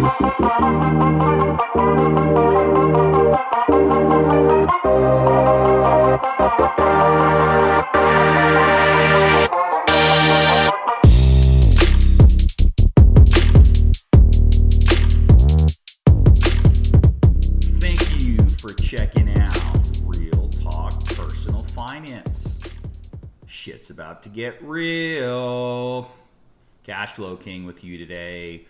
Thank you for checking out Real Talk Personal Finance. Shit's about to get real. Cashflow King with you today.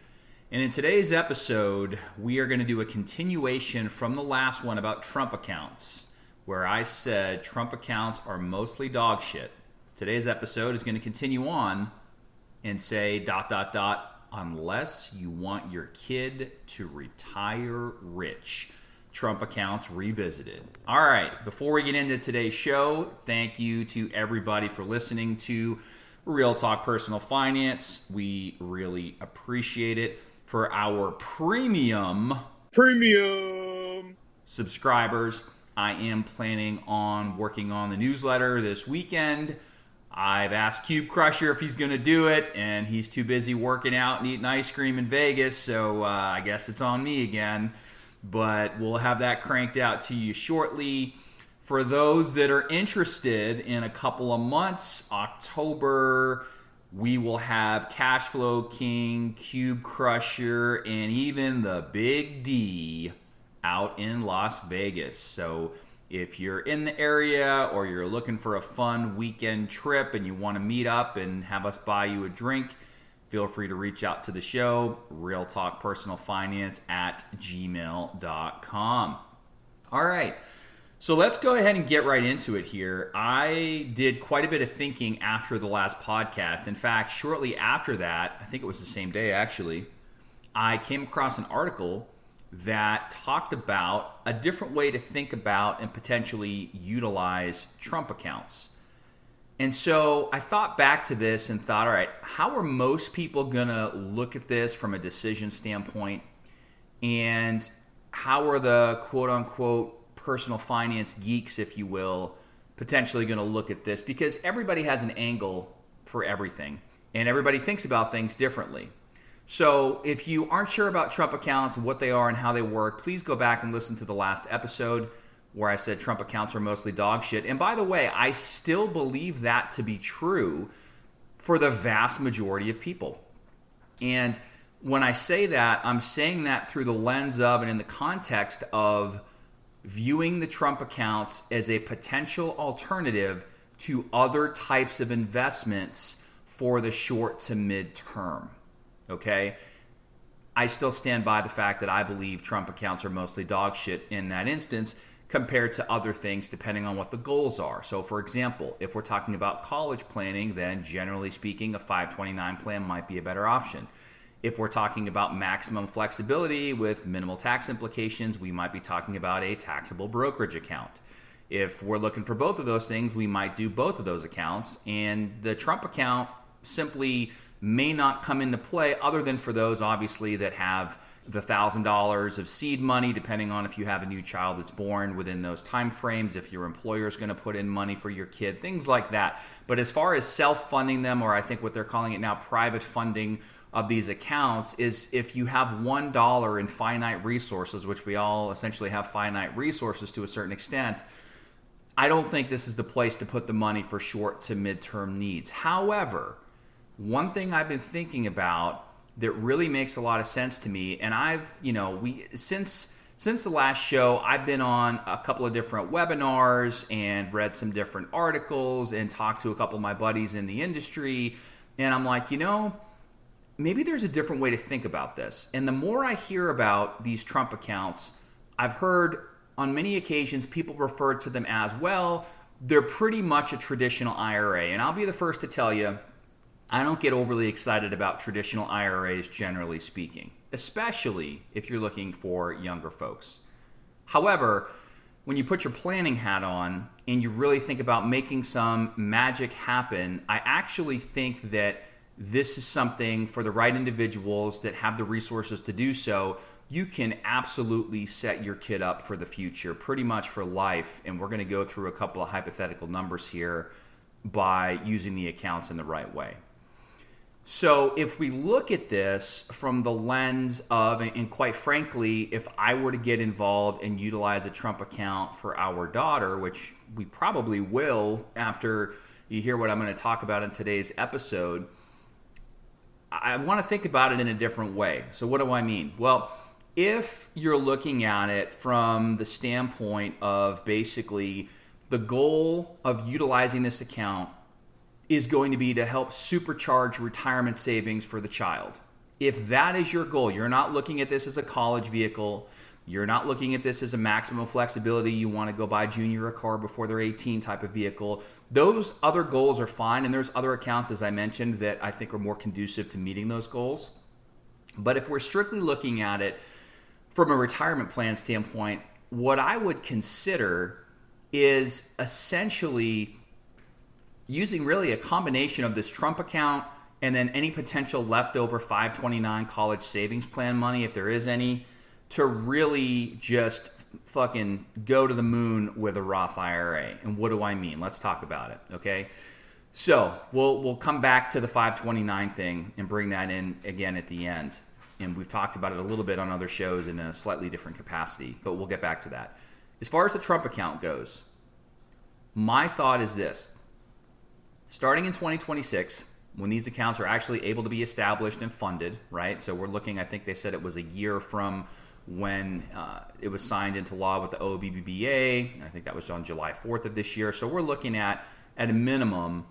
And in today's episode, we are going to do a continuation from the last one about Trump accounts, where I said Trump accounts are mostly dog shit. Today's episode is going to continue on and say ... unless you want your kid to retire rich. Trump accounts revisited. All right, before we get into today's show, thank you to everybody for listening to Real Talk Personal Finance. We really appreciate it. For our premium subscribers, I am planning on working on the newsletter this weekend. I've asked Cube Crusher if he's going to do it, and he's too busy working out and eating ice cream in Vegas, so I guess it's on me again. But we'll have that cranked out to you shortly. For those that are interested, in a couple of months, October, we will have Cashflow King, Cube Crusher, and even the Big D out in Las Vegas. So if you're in the area or you're looking for a fun weekend trip and you want to meet up and have us buy you a drink, feel free to reach out to the show, realtalkpersonalfinance@gmail.com. All right. So let's go ahead and get right into it here. I did quite a bit of thinking after the last podcast. In fact, shortly after that, I think it was the same day actually, I came across an article that talked about a different way to think about and potentially utilize Trump accounts. And so I thought back to this and thought, all right, how are most people going to look at this from a decision standpoint? And how are the quote unquote personal finance geeks, if you will, potentially going to look at this? Because everybody has an angle for everything and everybody thinks about things differently. So if you aren't sure about Trump accounts, what they are and how they work, please go back and listen to the last episode where I said Trump accounts are mostly dog shit. And by the way, I still believe that to be true for the vast majority of people. And when I say that, I'm saying that through the lens of and in the context of viewing the Trump accounts as a potential alternative to other types of investments for the short to mid-term. Okay? I still stand by the fact that I believe Trump accounts are mostly dog shit in that instance compared to other things depending on what the goals are. So for example, if we're talking about college planning, then generally speaking, a 529 plan might be a better option. If we're talking about maximum flexibility with minimal tax implications, we might be talking about a taxable brokerage account. If we're looking for both of those things, we might do both of those accounts. And the Trump account simply may not come into play other than for those, obviously, that have the $1,000 of seed money, depending on if you have a new child that's born within those time frames, if your employer is going to put in money for your kid, things like that. But as far as self-funding them, or I think what they're calling it now, private funding of these accounts, is if you have $1 in finite resources, which we all essentially have finite resources to a certain extent, I don't think this is the place to put the money for short to midterm needs. However, one thing I've been thinking about that really makes a lot of sense to me, and since the last show, I've been on a couple of different webinars and read some different articles and talked to a couple of my buddies in the industry, and I'm like, maybe there's a different way to think about this. And the more I hear about these Trump accounts, I've heard on many occasions people refer to them as, well, they're pretty much a traditional IRA. And I'll be the first to tell you, I don't get overly excited about traditional IRAs, generally speaking, especially if you're looking for younger folks. However, when you put your planning hat on and you really think about making some magic happen, I actually think that this is something for the right individuals that have the resources to do so. You can absolutely set your kid up for the future, pretty much for life. And we're going to go through a couple of hypothetical numbers here by using the accounts in the right way. So if we look at this from the lens of, and quite frankly, if I were to get involved and utilize a Trump account for our daughter, which we probably will after you hear what I'm going to talk about in today's episode, I want to think about it in a different way. So what do I mean? Well, if you're looking at it from the standpoint of basically the goal of utilizing this account is going to be to help supercharge retirement savings for the child. If that is your goal, you're not looking at this as a college vehicle, you're not looking at this as a maximum flexibility, you want to go buy junior a car before they're 18 type of vehicle, those other goals are fine, and there's other accounts, as I mentioned, that I think are more conducive to meeting those goals. But if we're strictly looking at it from a retirement plan standpoint, what I would consider is essentially using really a combination of this Trump account and then any potential leftover 529 college savings plan money, if there is any, to really just fucking go to the moon with a Roth IRA. And what do I mean? Let's talk about it, okay? So we'll come back to the 529 thing and bring that in again at the end. And we've talked about it a little bit on other shows in a slightly different capacity, but we'll get back to that. As far as the Trump account goes, my thought is this. Starting in 2026, when these accounts are actually able to be established and funded, right? So we're looking, I think they said it was a year from when it was signed into law with the OBBBA. I think that was on July 4th of this year. So we're looking at a minimum,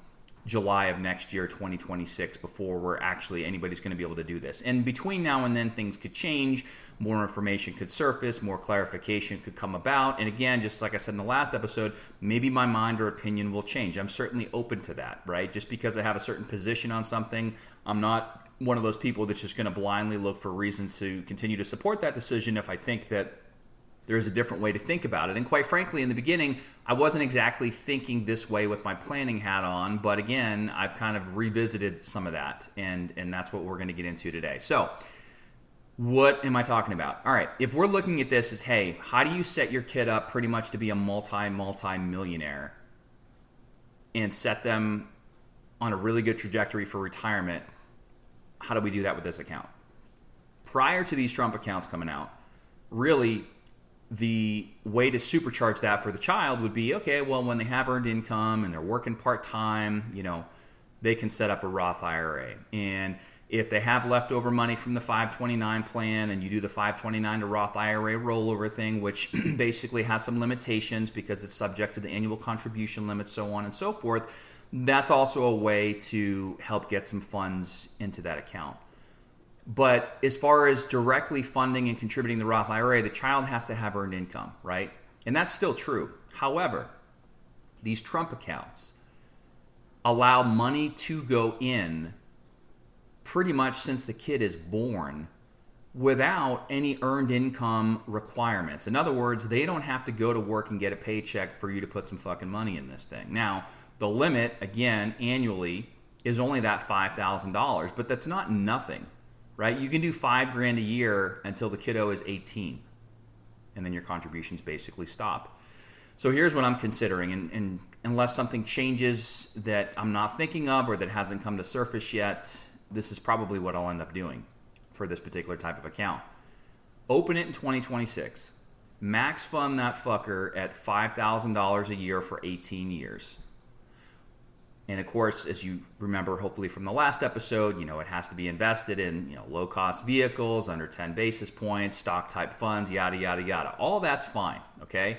July of next year, 2026, before we're actually anybody's going to be able to do this. And between now and then, things could change. More information could surface. More clarification could come about. And again, just like I said in the last episode, maybe my mind or opinion will change. I'm certainly open to that, right? Just because I have a certain position on something, I'm not one of those people that's just going to blindly look for reasons to continue to support that decision if I think that there's a different way to think about it. And quite frankly, in the beginning, I wasn't exactly thinking this way with my planning hat on, but again, I've kind of revisited some of that, and that's what we're going to get into today. So, what am I talking about? All right, if we're looking at this as, hey, how do you set your kid up pretty much to be a multi-millionaire and set them on a really good trajectory for retirement, how do we do that with this account? Prior to these Trump accounts coming out, really, the way to supercharge that for the child would be, okay, well, when they have earned income and they're working part-time, they can set up a Roth IRA. And if they have leftover money from the 529 plan and you do the 529 to Roth IRA rollover thing, which basically has some limitations because it's subject to the annual contribution limits, so on and so forth, that's also a way to help get some funds into that account. But as far as directly funding and contributing the Roth IRA, the child has to have earned income, right? And that's still true. However, these Trump accounts allow money to go in pretty much since the kid is born without any earned income requirements. In other words, they don't have to go to work and get a paycheck for you to put some fucking money in this thing. Now, the limit, again, annually is only that $5,000, but that's not nothing. Right? You can do $5,000 a year until the kiddo is 18, and then your contributions basically stop. So here's what I'm considering, and unless something changes that I'm not thinking of or that hasn't come to surface yet, this is probably what I'll end up doing for this particular type of account. Open it in 2026. Max fund that fucker at $5,000 a year for 18 years. And of course, as you remember, hopefully from the last episode, it has to be invested in, low-cost vehicles, under 10 basis points, stock-type funds, yada, yada, yada. All that's fine, okay?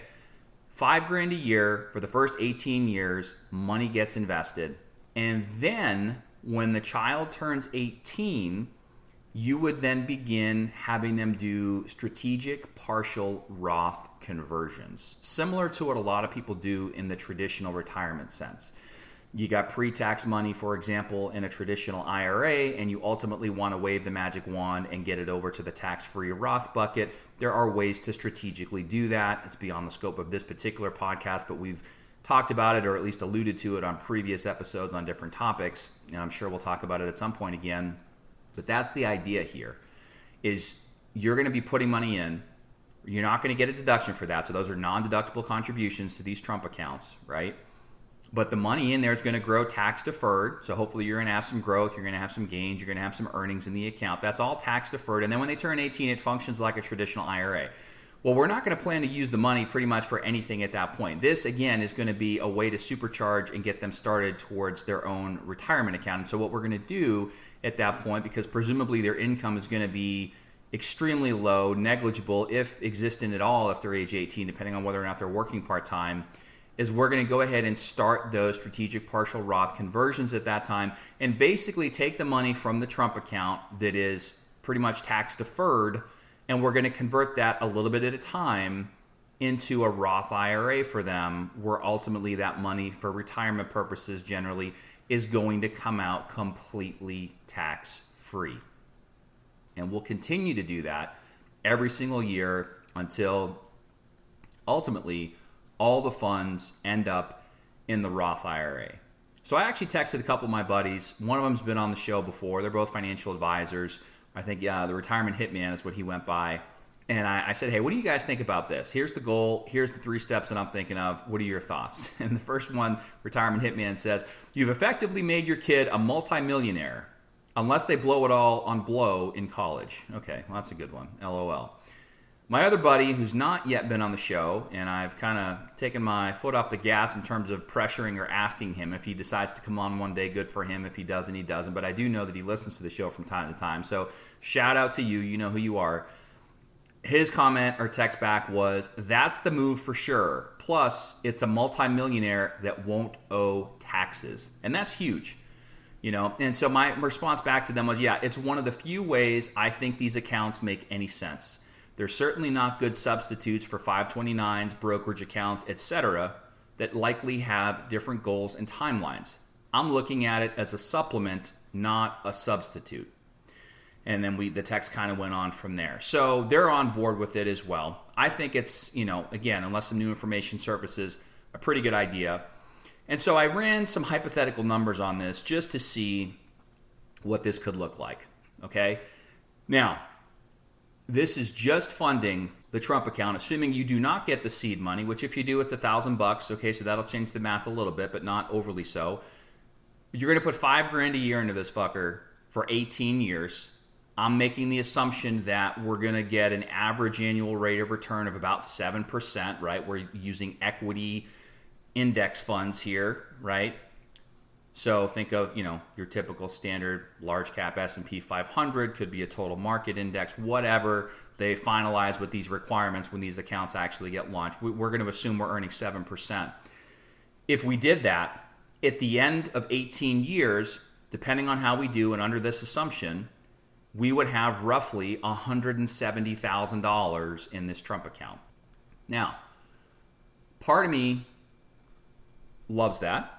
$5,000 a year for the first 18 years, money gets invested. And then when the child turns 18, you would then begin having them do strategic partial Roth conversions, similar to what a lot of people do in the traditional retirement sense. You got pre-tax money, for example, in a traditional IRA, and you ultimately want to wave the magic wand and get it over to the tax-free Roth bucket. There are ways to strategically do that. It's beyond the scope of this particular podcast, but we've talked about it, or at least alluded to it on previous episodes on different topics, and I'm sure we'll talk about it at some point again. But that's the idea here, is you're going to be putting money in. You're not going to get a deduction for that, so those are non-deductible contributions to these Trump accounts, right? But the money in there is going to grow tax deferred. So hopefully you're going to have some growth. You're going to have some gains. You're going to have some earnings in the account. That's all tax deferred. And then when they turn 18, it functions like a traditional IRA. Well, we're not going to plan to use the money pretty much for anything at that point. This, again, is going to be a way to supercharge and get them started towards their own retirement account. And so what we're going to do at that point, because presumably their income is going to be extremely low, negligible, if existent at all, if they're age 18, depending on whether or not they're working part-time, is we're going to go ahead and start those strategic partial Roth conversions at that time and basically take the money from the Trump account that is pretty much tax deferred, and we're going to convert that a little bit at a time into a Roth IRA for them, where ultimately that money for retirement purposes generally is going to come out completely tax-free. And we'll continue to do that every single year until ultimately all the funds end up in the Roth IRA. So I actually texted a couple of my buddies. One of them's been on the show before. They're both financial advisors. I think, the retirement hitman is what he went by. And I said, hey, what do you guys think about this? Here's the goal. Here's the 3 steps that I'm thinking of. What are your thoughts? And the first one, retirement hitman says, you've effectively made your kid a multimillionaire unless they blow it all on blow in college. Okay, well, that's a good one. LOL. My other buddy, who's not yet been on the show, and I've kind of taken my foot off the gas in terms of pressuring or asking him. If he decides to come on one day, good for him. If he doesn't, he doesn't. But I do know that he listens to the show from time to time. So shout out to you. You know who you are. His comment or text back was, that's the move for sure. Plus, it's a multimillionaire that won't owe taxes. And that's huge. And so my response back to them was, yeah, it's one of the few ways I think these accounts make any sense. They're certainly not good substitutes for 529s, brokerage accounts, etc., that likely have different goals and timelines. I'm looking at it as a supplement, not a substitute. And then the text kind of went on from there. So they're on board with it as well. I think it's, again, unless some new information surfaces, a pretty good idea. And so I ran some hypothetical numbers on this just to see what this could look like. Okay? Now, this is just funding the Trump account, assuming you do not get the seed money, which if you do, it's $1,000. Okay, so that'll change the math a little bit, but not overly so. You're going to put $5,000 a year into this fucker for 18 years. I'm making the assumption that we're going to get an average annual rate of return of about 7%, right? We're using equity index funds here, right? So think of, your typical standard large cap S&P 500, could be a total market index, whatever they finalize with these requirements when these accounts actually get launched. We're going to assume we're earning 7%. If we did that, at the end of 18 years, depending on how we do and under this assumption, we would have roughly $170,000 in this Trump account. Now, part of me loves that.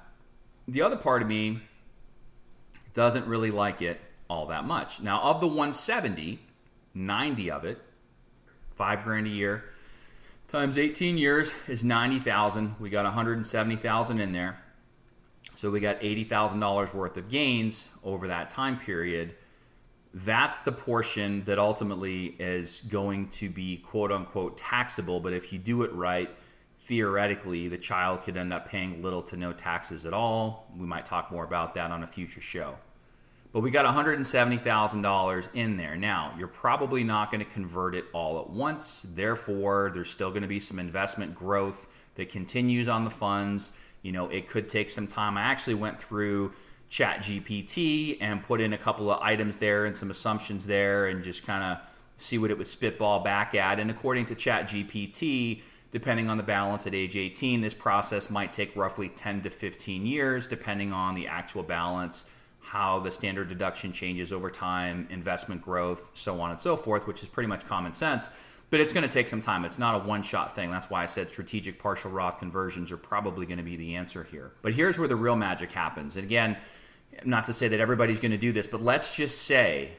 The other part of me doesn't really like it all that much. Now, of the 170, 90 of it, $5,000 a year, times 18 years is 90,000. We got 170,000 in there. So we got $80,000 worth of gains over that time period. That's the portion that ultimately is going to be quote unquote taxable. But if you do it right, theoretically, the child could end up paying little to no taxes at all. We might talk more about that on a future show. But we got $170,000 in there. Now, you're probably not going to convert it all at once. Therefore, there's still going to be some investment growth that continues on the funds. It could take some time. I actually went through ChatGPT and put in a couple of items there and some assumptions there and just kind of see what it would spitball back at. And according to ChatGPT, depending on the balance at age 18, this process might take roughly 10 to 15 years, depending on the actual balance, how the standard deduction changes over time, investment growth, so on and so forth, which is pretty much common sense. But it's going to take some time. It's not a one-shot thing. That's why I said strategic partial Roth conversions are probably going to be the answer here. But here's where the real magic happens. And again, not to say that everybody's going to do this, but let's just say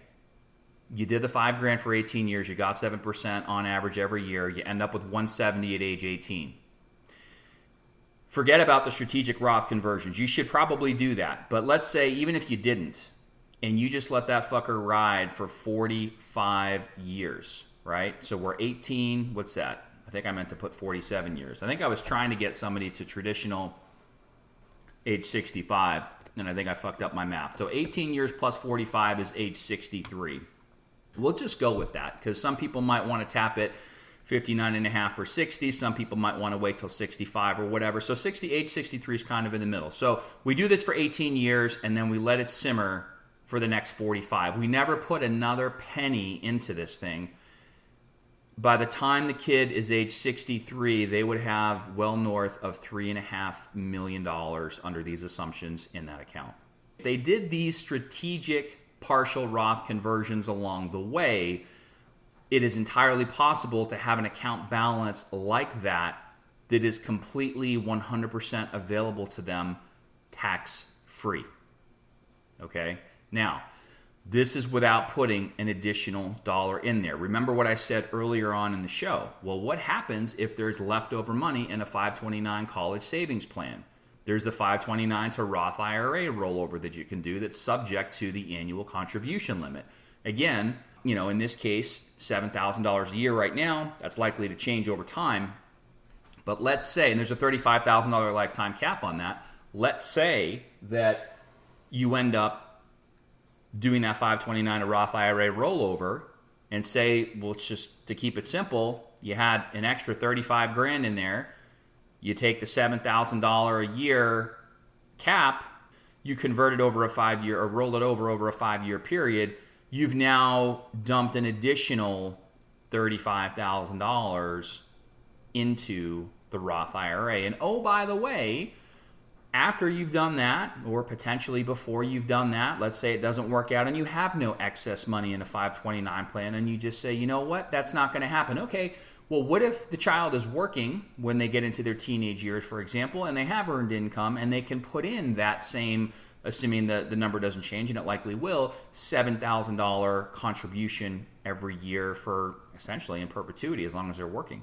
you did the $5,000 for 18 years, you got 7% on average every year, you end up with 170 at age 18. Forget about the strategic Roth conversions. You should probably do that. But let's say even if you didn't, and you just let that fucker ride for 45 years, right? So we're 18, what's that? I think I meant to put 47 years. I think I was trying to get somebody to traditional age 65. And I think I fucked up my math. So 18 years plus 45 is age 63. We'll just go with that because some people might want to tap it 59 and a half or 60. Some people might want to wait till 65 or whatever. So age 63 is kind of in the middle. So we do this for 18 years and then we let it simmer for the next 45. We never put another penny into this thing. By the time the kid is age 63, they would have well north of $3.5 million under these assumptions in that account. They did these strategic partial Roth conversions along the way. It is entirely possible to have an account balance like that is completely 100% available to them tax-free. Okay? Now, this is without putting an additional dollar in there. Remember what I said earlier on in the show. Well, what happens if there's leftover money in a 529 college savings plan? There's the 529 to Roth IRA rollover that you can do that's subject to the annual contribution limit. Again, in this case, $7,000 a year right now. That's likely to change over time. But let's say, and there's a $35,000 lifetime cap on that. Let's say that you end up doing that 529 to Roth IRA rollover and say, well, it's just to keep it simple, you had an extra 35 grand in there. You take the $7,000 a year cap, you convert it over a 5-year or roll it over a 5-year period. You've now dumped an additional $35,000 into the Roth IRA. And oh, by the way, after you've done that, or potentially before you've done that, let's say it doesn't work out and you have no excess money in a 529 plan and you just say, you know what, that's not going to happen. Okay, well, what if the child is working when they get into their teenage years, for example, and they have earned income and they can put in that same, assuming that the number doesn't change, and it likely will, $7,000 contribution every year for essentially in perpetuity as long as they're working.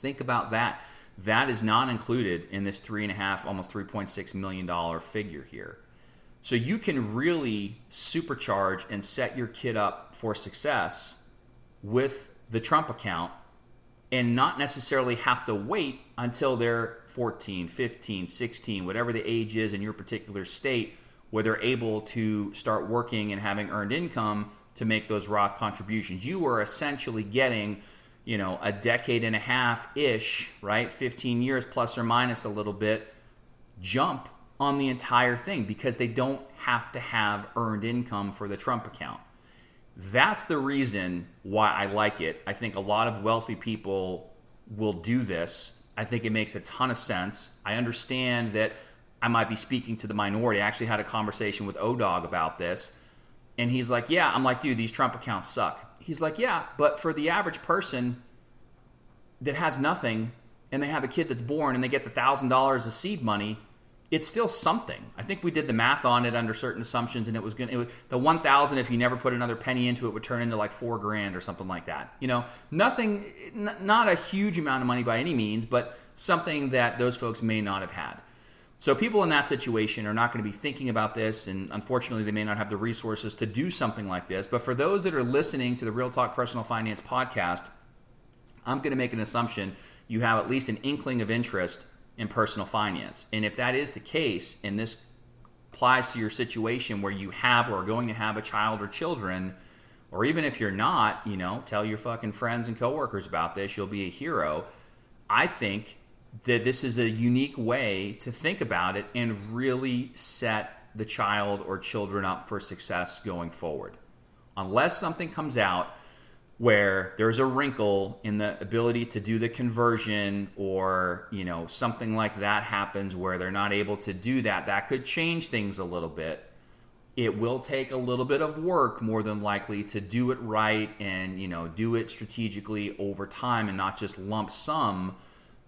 Think about that. That is not included in this $3.5, almost $3.6 million figure here. So you can really supercharge and set your kid up for success with the Trump account and not necessarily have to wait until they're 14, 15, 16, whatever the age is in your particular state, where they're able to start working and having earned income to make those Roth contributions. You are essentially getting a decade and a half-ish, right? 15 years plus or minus a little bit jump on the entire thing because they don't have to have earned income for the Trump account. That's the reason why I like it. I think a lot of wealthy people will do this. I think it makes a ton of sense. I understand that I might be speaking to the minority. I actually had a conversation with O-Dog about this, and he's like, yeah. I'm like, dude, these Trump accounts suck. He's like, yeah, but for the average person that has nothing and they have a kid that's born and they get the $1,000 of seed money, it's still something. I think we did the math on it under certain assumptions, and it was the $1,000, if you never put another penny into it, would turn into like $4 grand or something like that. Nothing, not a huge amount of money by any means, but something that those folks may not have had. So people in that situation are not going to be thinking about this, and unfortunately they may not have the resources to do something like this. But for those that are listening to the Real Talk Personal Finance podcast, I'm going to make an assumption you have at least an inkling of interest in personal finance. And if that is the case, and this applies to your situation where you have or are going to have a child or children, or even if you're not, tell your fucking friends and coworkers about this, you'll be a hero. I think that this is a unique way to think about it and really set the child or children up for success going forward. Unless something comes out where there's a wrinkle in the ability to do the conversion, or something like that happens where they're not able to do that, that could change things a little bit. It will take a little bit of work, more than likely, to do it right and do it strategically over time and not just lump sum.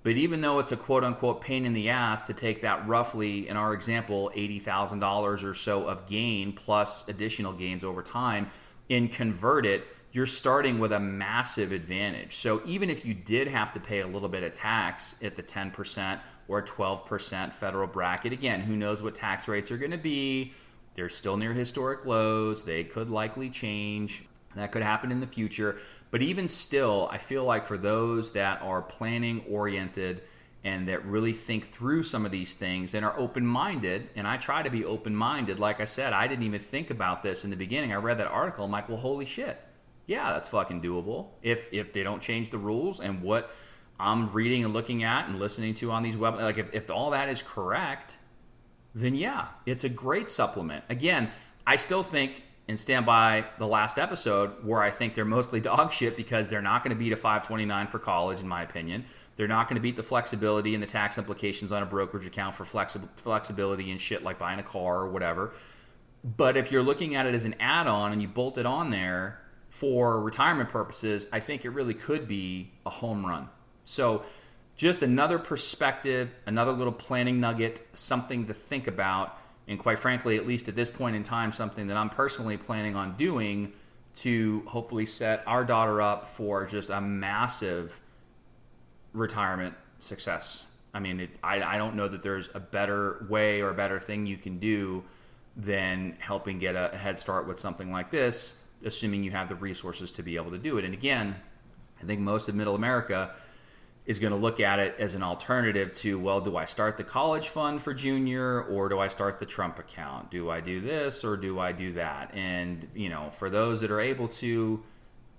But even though it's a quote-unquote pain in the ass to take that roughly, in our example, $80,000 or so of gain plus additional gains over time and convert it, you're starting with a massive advantage. So even if you did have to pay a little bit of tax at the 10% or 12% federal bracket, again, who knows what tax rates are going to be? They're still near historic lows. They could likely change. That could happen in the future. But even still, I feel like for those that are planning oriented and that really think through some of these things and are open-minded. And I try to be open-minded. Like I said, I didn't even think about this in the beginning. I read that article. I'm like, well, holy shit. Yeah, that's fucking doable. If they don't change the rules and what I'm reading and looking at and listening to on these websites, like if all that is correct, then yeah, it's a great supplement. Again, I still think and stand by the last episode where I think they're mostly dog shit because they're not going to beat a 529 for college, in my opinion. They're not going to beat the flexibility and the tax implications on a brokerage account for flexibility and shit like buying a car or whatever. But if you're looking at it as an add-on and you bolt it on there for retirement purposes, I think it really could be a home run. So just another perspective, another little planning nugget, something to think about. And quite frankly, at least at this point in time, something that I'm personally planning on doing to hopefully set our daughter up for just a massive retirement success. I mean, I don't know that there's a better way or a better thing you can do than helping get a head start with something like this, assuming you have the resources to be able to do it. And again, I think most of middle America is going to look at it as an alternative to, well, do I start the college fund for junior or do I start the Trump account? Do I do this or do I do that? And, for those that are able to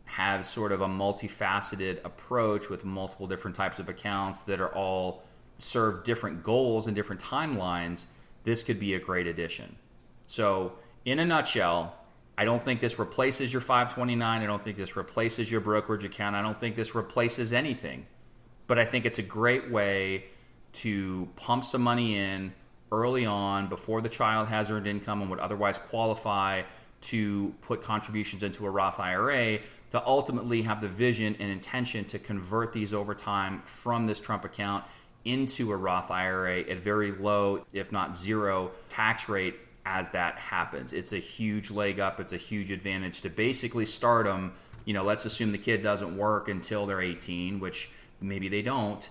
have sort of a multifaceted approach with multiple different types of accounts that are all serve different goals and different timelines, this could be a great addition. So in a nutshell, I don't think this replaces your 529. I don't think this replaces your brokerage account. I don't think this replaces anything. But I think it's a great way to pump some money in early on before the child has earned income and would otherwise qualify to put contributions into a Roth IRA to ultimately have the vision and intention to convert these over time from this Trump account into a Roth IRA at very low, if not zero, tax rate as that happens. It's a huge leg up. It's a huge advantage to basically start them. Let's assume the kid doesn't work until they're 18, which maybe they don't.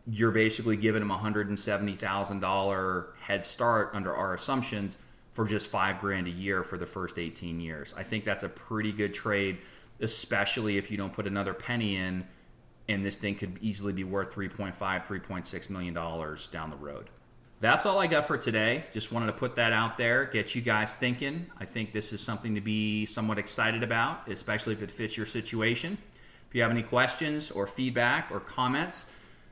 You're basically giving them $170,000 head start under our assumptions for just $5,000 a year for the first 18 years. I think that's a pretty good trade, especially if you don't put another penny in, and this thing could easily be worth $3.5, $3.6 million down the road. That's all I got for today. Just wanted to put that out there, get you guys thinking. I think this is something to be somewhat excited about, especially if it fits your situation. If you have any questions or feedback or comments,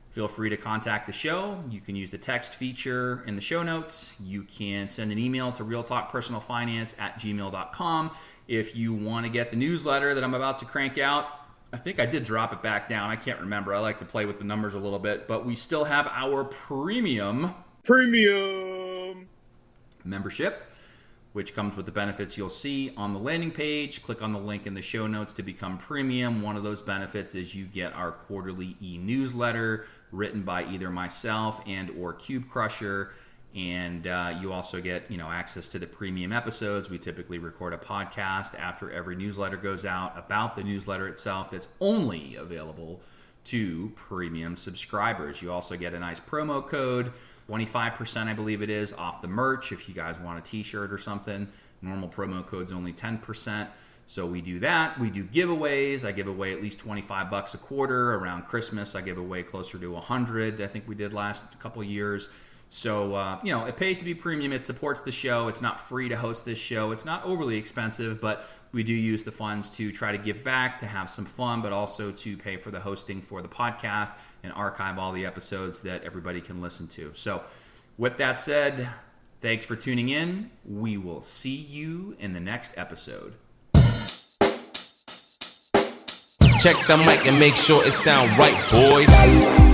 feel free to contact the show. You can use the text feature in the show notes. You can send an email to realtalkpersonalfinance@gmail.com. If you want to get the newsletter that I'm about to crank out, I think I did drop it back down. I can't remember. I like to play with the numbers a little bit. But we still have our premium membership, which comes with the benefits you'll see on the landing page. Click on the link in the show notes to become premium. One of those benefits is you get our quarterly e-newsletter written by either myself and or Cube Crusher. And you also get access to the premium episodes. We typically record a podcast after every newsletter goes out about the newsletter itself that's only available to premium subscribers. You also get a nice promo code, 25%, I believe it is, off the merch if you guys want a t-shirt or something. Normal promo code's only 10%. So we do that. We do giveaways. I give away at least $25 a quarter. Around Christmas, I give away closer to $100. I think we did last couple years. So, it pays to be premium. It supports the show. It's not free to host this show. It's not overly expensive, but we do use the funds to try to give back, to have some fun, but also to pay for the hosting for the podcast and archive all the episodes that everybody can listen to. So with that said, thanks for tuning in. We will see you in the next episode. Check the mic and make sure it sound right, boys.